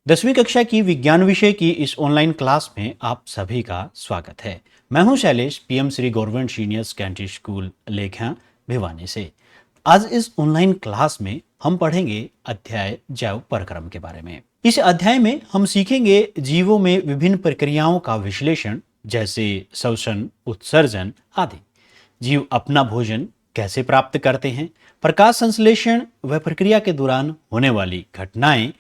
10वीं कक्षा की विज्ञान विषय की इस ऑनलाइन क्लास में आप सभी का स्वागत है। मैं हूं Shailesh, PM Shri government senior secondary school लेखा भिवानी से। आज इस ऑनलाइन क्लास में हम पढ़ेंगे अध्याय जैव परक्रम के बारे में। इस अध्याय में हम सीखेंगे जीवों में विभिन्न प्रक्रियाओं का विश्लेषण, जैसे श्वसन, उत्सर्जन आदि। जीव अपना भोजन कैसे प्राप्त करते हैं, प्रकाश संश्लेषण व प्रक्रिया के दौरान होने वाली घटनाएं,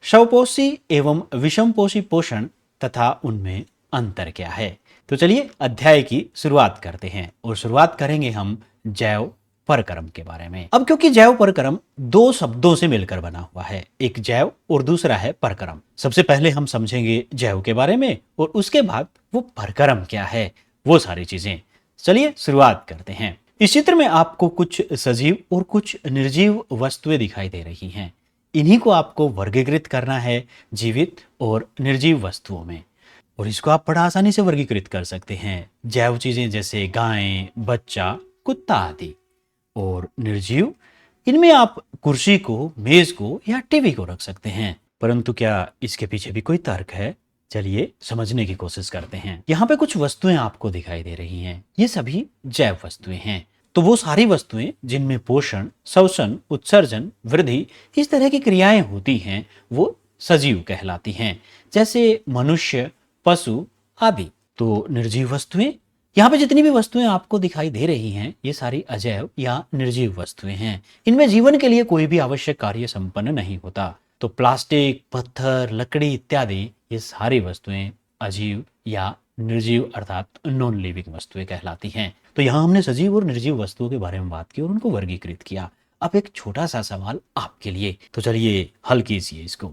स्वपोषी एवं विषमपोषी पोषण तथा उनमें अंतर क्या है। तो चलिए अध्याय की शुरुआत करते हैं और शुरुआत करेंगे हम जैव परक्रम के बारे में। अब क्योंकि जैव परक्रम दो शब्दों से मिलकर बना हुआ है, एक जैव और दूसरा है परक्रम। सबसे पहले हम समझेंगे जैव के बारे में और उसके बाद वो परक्रम क्या है, वो सारी चीजें। चलिए शुरुआत करते हैं। इस चित्र में आपको कुछ सजीव और कुछ निर्जीव वस्तुएं दिखाई दे रही हैं। इन्हीं को आपको वर्गीकृत करना है जीवित और निर्जीव वस्तुओं में, और इसको आप बड़ा आसानी से वर्गीकृत कर सकते हैं। जैव चीजें जैसे गाय, बच्चा, कुत्ता आदि, और निर्जीव, इनमें आप कुर्सी को, मेज को या टीवी को रख सकते हैं। परंतु क्या इसके पीछे भी कोई तर्क है? चलिए समझने की कोशिश करते हैं। यहाँ पे कुछ वस्तुएं आपको दिखाई दे रही हैं, ये सभी जैव वस्तुएं हैं। तो वो सारी वस्तुएं जिनमें पोषण, श्वसन, उत्सर्जन, वृद्धि, इस तरह की क्रियाएं होती हैं, वो सजीव कहलाती हैं, जैसे मनुष्य, पशु आदि। तो निर्जीव वस्तुएं, यहाँ पे जितनी भी वस्तुएं आपको दिखाई दे रही हैं, ये सारी अजैव या निर्जीव वस्तुएं हैं। इनमें जीवन के लिए कोई भी आवश्यक कार्य संपन्न नहीं होता। तो प्लास्टिक, पत्थर, लकड़ी इत्यादि, ये सारी वस्तुएं अजीव या निर्जीव अर्थात नॉन लिविंग वस्तुएं कहलाती हैं। तो यहाँ हमने सजीव और निर्जीव वस्तुओं के बारे में बात की और उनको वर्गीकृत किया। अब एक छोटा सा सवाल आपके लिए, तो चलिए हल कीजिए इसको।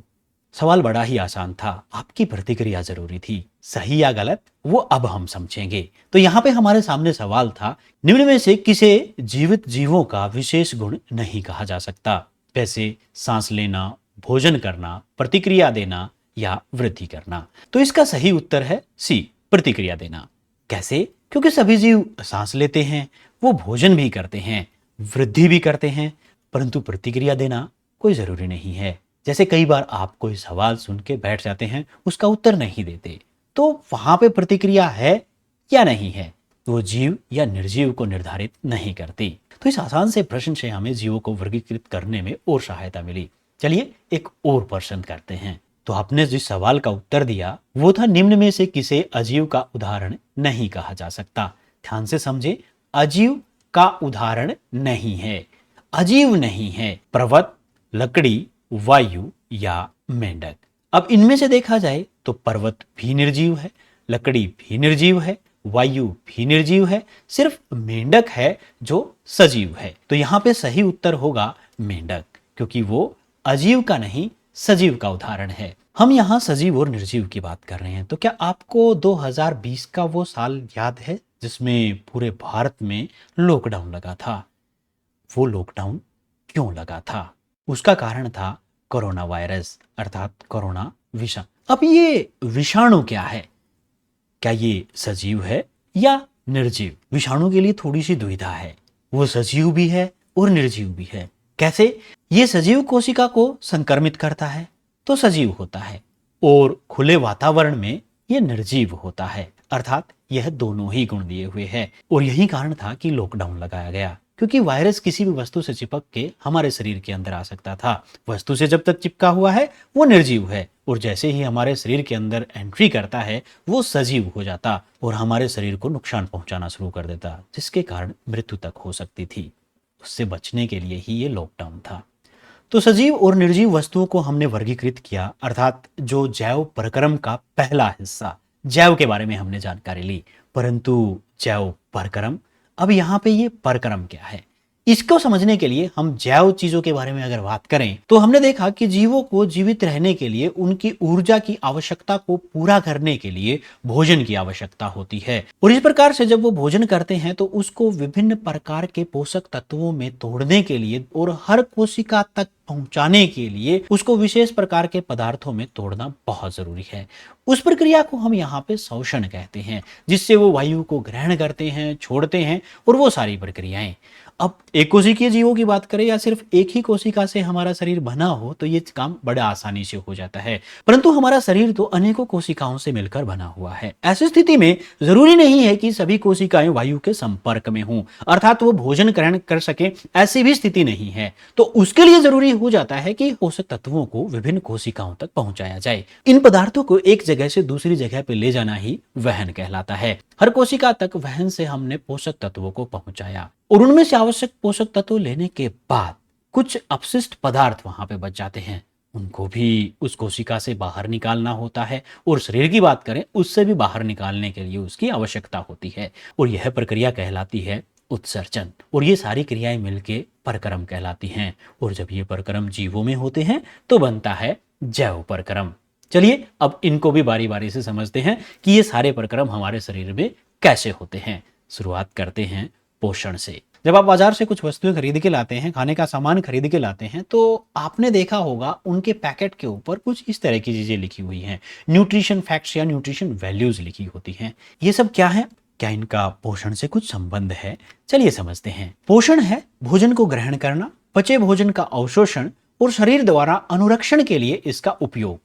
सवाल बड़ा ही आसान था, आपकी प्रतिक्रिया जरूरी थी। सही या गलत वो अब हम समझेंगे। तो यहाँ पे हमारे सामने सवाल था, निम्न में से किसे जीवित जीवों का विशेष गुण नहीं कहा जा सकता? वैसे सांस लेना, भोजन करना, प्रतिक्रिया देना या वृद्धि करना। तो इसका सही उत्तर है सी, प्रतिक्रिया देना। कैसे? क्योंकि सभी जीव सांस लेते हैं, वो भोजन भी करते हैं, वृद्धि भी करते हैं, परंतु प्रतिक्रिया देना कोई जरूरी नहीं है। जैसे कई बार आप कोई सवाल सुन के बैठ जाते हैं, उसका उत्तर नहीं देते, तो वहां पे प्रतिक्रिया है या नहीं है, वो जीव या निर्जीव को निर्धारित नहीं करती। तो इस आसान से प्रश्न से हमें जीवों को वर्गीकृत करने में और सहायता मिली। चलिए एक और प्रश्न करते हैं। तो आपने जिस सवाल का उत्तर दिया वो था, निम्न में से किसे अजीव का उदाहरण नहीं कहा जा सकता? ध्यान से समझे, अजीव का उदाहरण नहीं है, अजीव नहीं है पर्वत, लकड़ी, वायु या मेंढक। अब इनमें से देखा जाए तो पर्वत भी निर्जीव है, लकड़ी भी निर्जीव है, वायु भी निर्जीव है, सिर्फ मेंढक है जो सजीव है। तो यहाँ पे सही उत्तर होगा मेंढक, क्योंकि वो अजीव का नहीं सजीव का उदाहरण है। हम यहाँ सजीव और निर्जीव की बात कर रहे हैं। तो क्या आपको 2020 का वो साल याद है जिसमें पूरे भारत में लॉकडाउन लगा था? वो लॉकडाउन क्यों लगा था? उसका कारण था कोरोना वायरस अर्थात कोरोना विषाणु। अब ये विषाणु क्या है? क्या ये सजीव है या निर्जीव? विषाणु के लिए थोड़ी सी दुविधा है, वो सजीव भी है और निर्जीव भी है। कैसे? ये सजीव कोशिका को संक्रमित करता है तो सजीव होता है, और खुले वातावरण में ये निर्जीव होता है, अर्थात यह दोनों ही गुण दिए हुए है। और यही कारण था कि लॉकडाउन लगाया गया, क्योंकि वायरस किसी भी वस्तु से चिपक के हमारे शरीर के अंदर आ सकता था। वस्तु से जब तक चिपका हुआ है वो निर्जीव है, और जैसे ही हमारे शरीर के अंदर एंट्री करता है वो सजीव हो जाता और हमारे शरीर को नुकसान पहुंचाना शुरू कर देता, जिसके कारण मृत्यु तक हो सकती थी। उससे बचने के लिए ही ये लॉकडाउन था। तो सजीव और निर्जीव वस्तुओं को हमने वर्गीकृत किया, अर्थात जो जैव परक्रम का पहला हिस्सा, जैव के बारे में हमने जानकारी ली। परंतु जैव परक्रम, अब यहाँ पे ये परक्रम क्या है, इसको समझने के लिए हम जैव चीजों के बारे में अगर बात करें तो हमने देखा कि जीवों को जीवित रहने के लिए उनकी ऊर्जा की आवश्यकता को पूरा करने के लिए भोजन की आवश्यकता होती है, और इस प्रकार से जब वो भोजन करते हैं तो उसको विभिन्न प्रकार के पोषक तत्वों में तोड़ने के लिए और हर कोशिका तक पहुंचाने के लिए उसको विशेष प्रकार के पदार्थों में तोड़ना बहुत जरूरी है। उस प्रक्रिया को हम यहाँ पे शोषण कहते हैं, जिससे वो वायु को ग्रहण करते हैं, छोड़ते हैं, और वो सारी प्रक्रियाएं। अब एक कोशिकीय जीवों की बात करें या सिर्फ एक ही कोशिका से हमारा शरीर बना हो तो ये काम बड़ा आसानी से हो जाता है, परंतु हमारा शरीर तो अनेकों कोशिकाओं से मिलकर बना हुआ है। ऐसी स्थिति में जरूरी नहीं है कि सभी कोशिकाएं वायु के संपर्क में हों, अर्थात वो भोजन ग्रहण कर सके, ऐसी भी स्थिति नहीं है। तो उसके लिए जरूरी हो जाता है कि पोषक तत्वों को विभिन्न कोशिकाओं तक पहुंचाया जाए। इन पदार्थों को एक जगह से दूसरी जगह पे ले जाना ही वहन कहलाता है। हर कोशिका तक वहन से हमने पोषक तत्वों को पहुंचाया, और उनमें से आवश्यक पोषक तत्व लेने के बाद कुछ अपशिष्ट पदार्थ वहां पे बच जाते हैं, उनको भी उस कोशिका से बाहर निकालना होता है। और शरीर की बात करें, उससे भी बाहर निकालने के लिए उसकी आवश्यकता होती है, और यह प्रक्रिया कहलाती है उत्सर्जन। और ये सारी क्रियाएं मिलके परक्रम कहलाती हैं, और जब ये परक्रम जीवों में होते हैं तो बनता है जैव परक्रम। चलिए अब इनको भी बारी बारी से समझते हैं कि ये सारे परक्रम हमारे शरीर में कैसे होते हैं। शुरुआत करते हैं पोषण से। जब आप बाजार से कुछ वस्तुएं खरीद के लाते हैं, खाने का सामान खरीद के लाते हैं, तो आपने देखा होगा उनके पैकेट के ऊपर कुछ इस तरह की चीजें लिखी हुई हैं, न्यूट्रिशन फैक्ट्स या न्यूट्रिशन वैल्यूज लिखी होती हैं। ये सब क्या है? क्या इनका पोषण से कुछ संबंध है? चलिए समझते हैं। पोषण है भोजन को ग्रहण करना, पचे भोजन का अवशोषण और शरीर द्वारा अनुरक्षण के लिए इसका उपयोग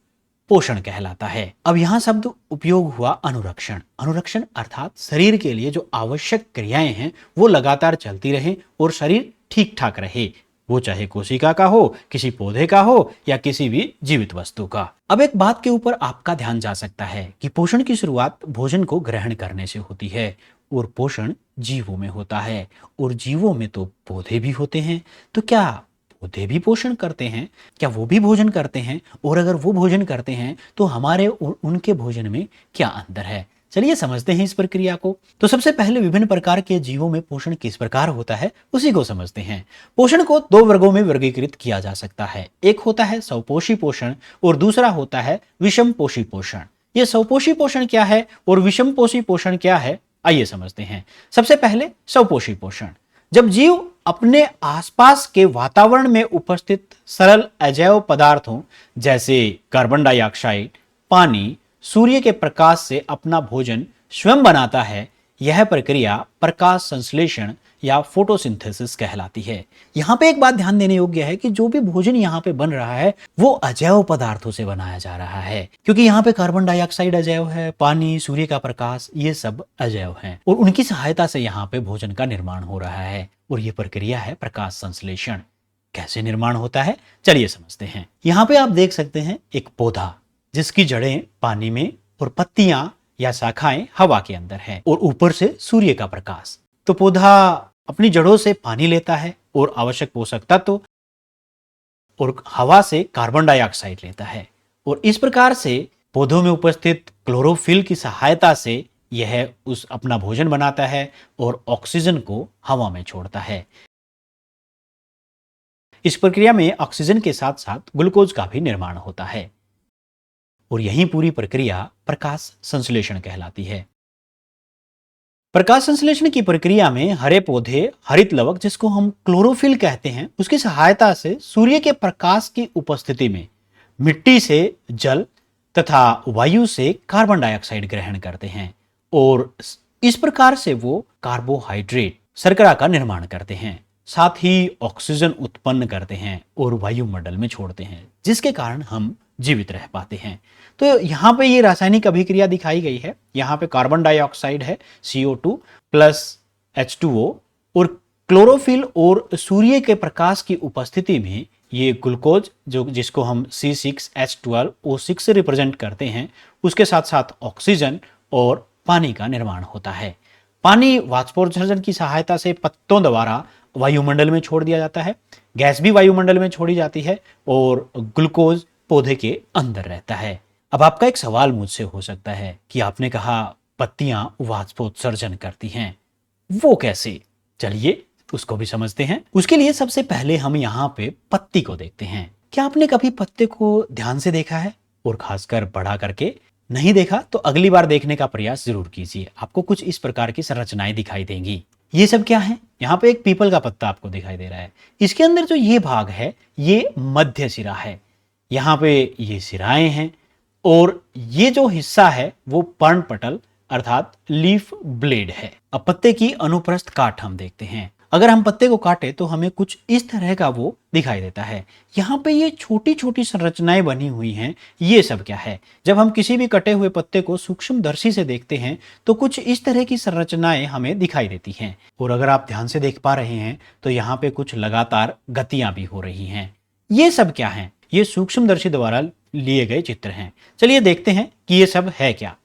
पोषण कहलाता है। अब यहां शब्द उपयोग हुआ अनुरक्षण। अनुरक्षण अर्थात शरीर के लिए जो आवश्यक क्रियाएं हैं वो लगातार चलती रहे और शरीर ठीक ठाक रहे, वो चाहे कोशिका का हो, किसी पौधे का हो या किसी भी जीवित वस्तु का। अब एक बात के ऊपर आपका ध्यान जा सकता है कि पोषण की शुरुआत भोजन को ग्रहण करने से होती है, और पोषण जीवों में होता है, और जीवों में तो पौधे भी होते हैं। तो क्या पौधे भी पोषण करते हैं? क्या वो भी भोजन करते हैं? और अगर वो भोजन करते हैं तो हमारे और उनके भोजन में क्या अंतर है? चलिए समझते हैं इस प्रक्रिया को। तो सबसे पहले विभिन्न प्रकार के जीवों में पोषण किस प्रकार होता है उसी को समझते हैं। पोषण को दो वर्गों में वर्गीकृत किया जा सकता है। एक होता है स्वपोषी पोषण और दूसरा होता है विषम पोषी पोषण। ये स्वपोषी पोषण क्या है और विषम पोषी पोषण क्या है, आइए समझते हैं। सबसे पहले स्वपोषी पोषण। जब जीव अपने आसपास के वातावरण में उपस्थित सरल अजैव पदार्थों जैसे कार्बन डाइऑक्साइड, पानी, सूर्य के प्रकाश से अपना भोजन स्वयं बनाता है, यह प्रक्रिया प्रकाश संश्लेषण या फोटोसिंथेसिस कहलाती है। यहाँ पे एक बात ध्यान देने योग्य है कि जो भी भोजन यहाँ पे बन रहा है वो अजैव पदार्थों से बनाया जा रहा है, क्योंकि यहाँ पे कार्बन डाइऑक्साइड अजैव है, पानी, सूर्य का प्रकाश, ये सब अजैव हैं, और उनकी सहायता से यहाँ पे भोजन का निर्माण हो रहा है, और ये प्रक्रिया है प्रकाश संश्लेषण। कैसे निर्माण होता है चलिए समझते हैं। यहाँ पे आप देख सकते हैं एक पौधा जिसकी जड़ें पानी में और पत्तियां या शाखाएं हवा के अंदर है, और ऊपर से सूर्य का प्रकाश। तो पौधा अपनी जड़ों से पानी लेता है और आवश्यक पोषक तत्व, और हवा से कार्बन डाइऑक्साइड लेता है, और इस प्रकार से पौधों में उपस्थित क्लोरोफिल की सहायता से यह उस अपना भोजन बनाता है और ऑक्सीजन को हवा में छोड़ता है। इस प्रक्रिया में ऑक्सीजन के साथ साथ ग्लूकोज का भी निर्माण होता है, और यही पूरी प्रक्रिया प्रकाश संश्लेषण कहलाती है। प्रकाश संश्लेषण की प्रक्रिया में हरे पौधे हरित लवक, जिसको हम क्लोरोफिल कहते हैं, उसकी सहायता से सूर्य के प्रकाश की उपस्थिति में मिट्टी से जल तथा वायु से कार्बन डाइऑक्साइड ग्रहण करते हैं, और इस प्रकार से वो कार्बोहाइड्रेट शर्करा का निर्माण करते हैं, साथ ही ऑक्सीजन उत्पन्न करते हैं और वायुमंडल में छोड़ते हैं, जिसके कारण हम जीवित रह पाते हैं। तो यहाँ पे ये रासायनिक अभिक्रिया दिखाई गई है। यहाँ पे कार्बन डाइऑक्साइड है CO2 प्लस H2O, और क्लोरोफिल और सूर्य के प्रकाश की उपस्थिति में ये ग्लूकोज जिसको हम C6H12O6 से रिप्रेजेंट करते हैं, उसके साथ साथ ऑक्सीजन और पानी का निर्माण होता है। पानी वाष्पोत्सर्जन की सहायता से पत्तों द्वारा वायुमंडल में छोड़ दिया जाता है, गैस भी वायुमंडल में छोड़ी जाती है, और ग्लूकोज पौधे के अंदर रहता है। अब आपका एक सवाल मुझसे हो सकता है कि आपने कहा पत्तियां वाष्पोत्सर्जन करती हैं, वो कैसे? चलिए उसको भी समझते हैं। उसके लिए सबसे पहले हम यहाँ पे पत्ती को देखते हैं। क्या आपने कभी पत्ते को ध्यान से देखा है, और खासकर बड़ा करके? नहीं देखा तो अगली बार देखने का प्रयास जरूर कीजिए, आपको कुछ इस प्रकार की संरचनाएं दिखाई देंगी। ये सब क्या है? यहाँ पे एक पीपल का पत्ता आपको दिखाई दे रहा है। इसके अंदर जो ये भाग है ये मध्य सिरा है। यहाँ पे ये सिराएं हैं और ये जो हिस्सा है वो पर्णपटल अर्थात लीफ ब्लेड है। अब पत्ते की अनुप्रस्थ काट हम देखते हैं। अगर हम पत्ते को काटे तो हमें कुछ इस तरह का वो दिखाई देता है। यहाँ पे ये छोटी छोटी संरचनाएं बनी हुई हैं, ये सब क्या है? जब हम किसी भी कटे हुए पत्ते को सूक्ष्मदर्शी से देखते हैं तो कुछ इस तरह की संरचनाएं हमें दिखाई देती हैं। और अगर आप ध्यान से देख पा रहे हैं तो यहाँ पे कुछ लगातार गतियां भी हो रही हैं। ये सब क्या है? ये सूक्ष्मदर्शी द्वारा लिए गए चित्र हैं। चलिए देखते हैं कि ये सब है क्या।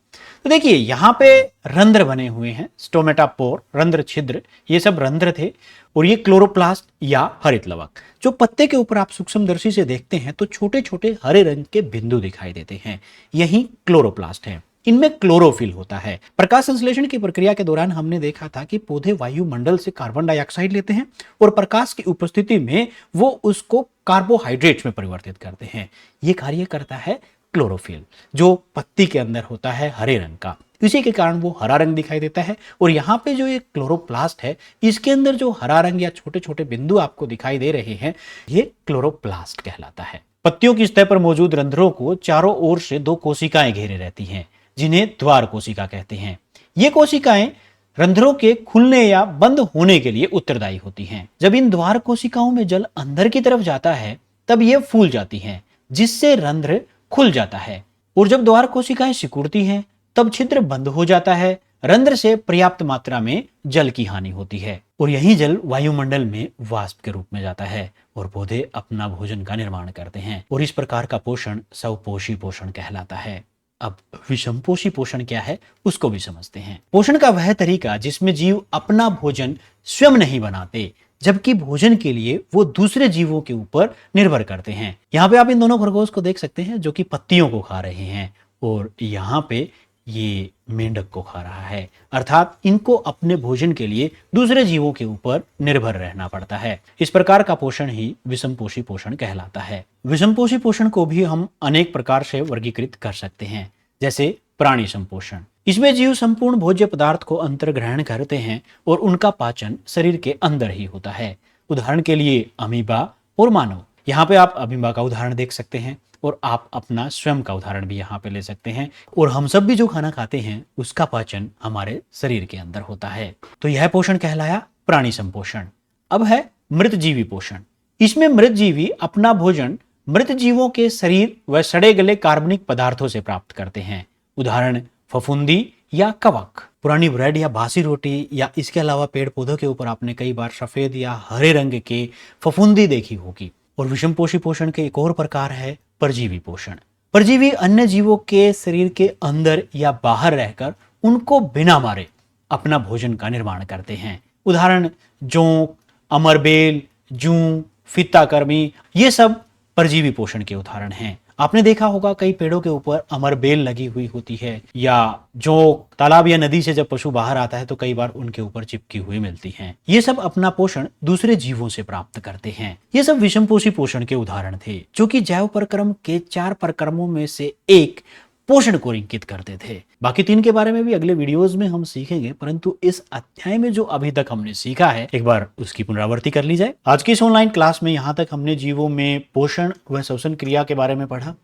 तो देखिए यहाँ पे रंध्र बने हुए हैं, स्टोमेटापोर, रंध्र छिद्र, ये सब रंध्र थे। और ये क्लोरोप्लास्ट या हरित लवक, जो पत्ते के ऊपर आप सूक्ष्मदर्शी से देखते हैं तो छोटे छोटे हरे रंग के बिंदु दिखाई देते हैं, यही क्लोरोप्लास्ट है। इनमें क्लोरोफिल होता है। प्रकाश संश्लेषण की प्रक्रिया के दौरान हमने देखा था कि पौधे वायुमंडल से कार्बन डाइऑक्साइड लेते हैं और प्रकाश की उपस्थिति में वो उसको कार्बोहाइड्रेट्स में परिवर्तित करते हैं। ये कार्य करता है क्लोरोफिल, जो पत्ती के अंदर होता है हरे रंग का। इसी के कारण वो हरा रंग दिखाई देता है। और यहाँ पे जो ये क्लोरोप्लास्ट है, इसके अंदर जो हरा रंग या छोटे छोटे बिंदु आपको दिखाई दे रहे हैं, ये क्लोरोप्लास्ट कहलाता है। पत्तियों की सतह पर मौजूद रंध्रों को चारों ओर से दो कोशिकाएं घेरे रहती हैं, जिन्हें द्वार कोशिका कहते हैं। ये कोशिकाएं रंध्रों के खुलने या बंद होने के लिए उत्तरदायी होती हैं। जब इन द्वार कोशिकाओं में जल अंदर की तरफ जाता है तब ये फूल जाती हैं, जिससे रंध्र खुल जाता है। और जब द्वार कोशिकाएं सिकुड़ती हैं तब छिद्र बंद हो जाता है। रंध्र से पर्याप्त मात्रा में जल की हानि होती है और यही जल वायुमंडल में वाष्प के रूप में जाता है और पौधे अपना भोजन का निर्माण करते हैं। और इस प्रकार का पोषण स्वपोषी पोषण कहलाता है। अब विषमपोषी पोषण क्या है उसको भी समझते हैं। पोषण का वह तरीका जिसमें जीव अपना भोजन स्वयं नहीं बनाते, जबकि भोजन के लिए वो दूसरे जीवों के ऊपर निर्भर करते हैं। यहाँ पे आप इन दोनों खरगोश को देख सकते हैं जो कि पत्तियों को खा रहे हैं और यहाँ पे ये मेंढक को खा रहा है। अर्थात इनको अपने भोजन के लिए दूसरे जीवों के ऊपर निर्भर रहना पड़ता है। इस प्रकार का पोषण ही विषमपोषी पोषण कहलाता है। विषमपोषी पोषण को भी हम अनेक प्रकार से वर्गीकृत कर सकते हैं, जैसे प्राणी संपोषण। इसमें जीव संपूर्ण भोज्य पदार्थ को अंतर्ग्रहण करते हैं और उनका पाचन शरीर के अंदर ही होता है। उदाहरण के लिए अमीबा और मानव। यहाँ पे आप अमीबा का उदाहरण देख सकते हैं और आप अपना स्वयं का उदाहरण भी यहाँ पे ले सकते हैं। और हम सब भी जो खाना खाते हैं उसका पाचन हमारे शरीर के अंदर होता है। तो यह पोषण कहलाया प्राणी संपोषण। अब है मृतजीवी पोषण। इसमें मृतजीवी अपना भोजन मृत जीवों के शरीर व सड़े गले कार्बनिक पदार्थों से प्राप्त करते हैं। उदाहरण फफूंदी या कवक। पुरानी ब्रेड या बासी रोटी या इसके अलावा पेड़ पौधों के ऊपर आपने कई बार सफेद या हरे रंग के फफूंदी देखी होगी। और विषमपोषी पोषण के एक और प्रकार है परजीवी पोषण। परजीवी अन्य जीवों के शरीर के अंदर या बाहर रहकर उनको बिना मारे अपना भोजन का निर्माण करते हैं। उदाहरण जोंक, अमरबेल, जूं, फीताकर्मी, ये सब परजीवी पोषण के उदाहरण हैं। आपने देखा होगा कई पेड़ों के ऊपर अमरबेल लगी हुई होती है, या जो तालाब या नदी से जब पशु बाहर आता है तो कई बार उनके ऊपर चिपकी हुई मिलती हैं। ये सब अपना पोषण दूसरे जीवों से प्राप्त करते हैं। ये सब विषमपोषी पोषण के उदाहरण थे, जो कि जैव परक्रम के 4 परक्रमों में से एक पोषण को इंगित करते थे। बाकी 3 के बारे में भी अगले वीडियोस में हम सीखेंगे, परंतु इस अध्याय में जो अभी तक हमने सीखा है एक बार उसकी पुनरावृत्ति कर ली जाए। आज की इस ऑनलाइन क्लास में यहाँ तक हमने जीवों में पोषण व श्वसन क्रिया के बारे में पढ़ा,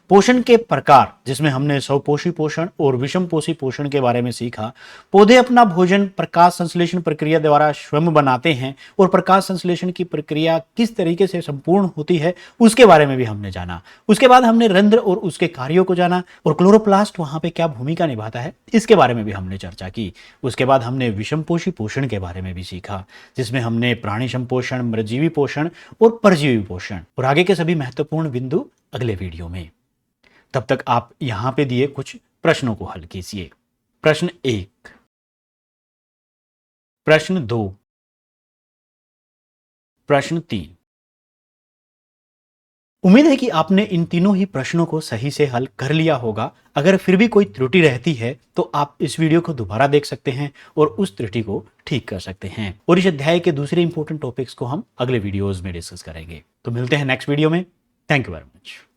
पोषण के प्रकार जिसमें हमने स्वपोषी पोषण और विषमपोषी पोषण के बारे में सीखा। पौधे अपना भोजन प्रकाश संश्लेषण प्रक्रिया द्वारा स्वयं बनाते हैं और प्रकाश संश्लेषण की प्रक्रिया किस तरीके से संपूर्ण होती है उसके बारे में भी हमने जाना। उसके बाद हमने रंध्र और उसके कार्यों को जाना और क्लोरोप्लास्ट वहां पे क्या भूमिका निभाता है इसके बारे में भी हमने चर्चा की। उसके बाद हमने विषमपोषी पोषण के बारे में भी सीखा, जिसमें हमने प्राणी संपोषण, मृतजीवी पोषण और परजीवी पोषण, और आगे के सभी महत्वपूर्ण बिंदु अगले वीडियो में। तब तक आप यहां पे दिए कुछ प्रश्नों को हल कीजिए। प्रश्न 1, प्रश्न 2, प्रश्न 3। उम्मीद है कि आपने इन तीनों ही प्रश्नों को सही से हल कर लिया होगा। अगर फिर भी कोई त्रुटि रहती है तो आप इस वीडियो को दोबारा देख सकते हैं और उस त्रुटि को ठीक कर सकते हैं। और इस अध्याय के दूसरे इंपॉर्टेंट टॉपिक्स को हम अगले वीडियोज में डिस्कस करेंगे। तो मिलते हैं नेक्स्ट वीडियो में। Thank you very much.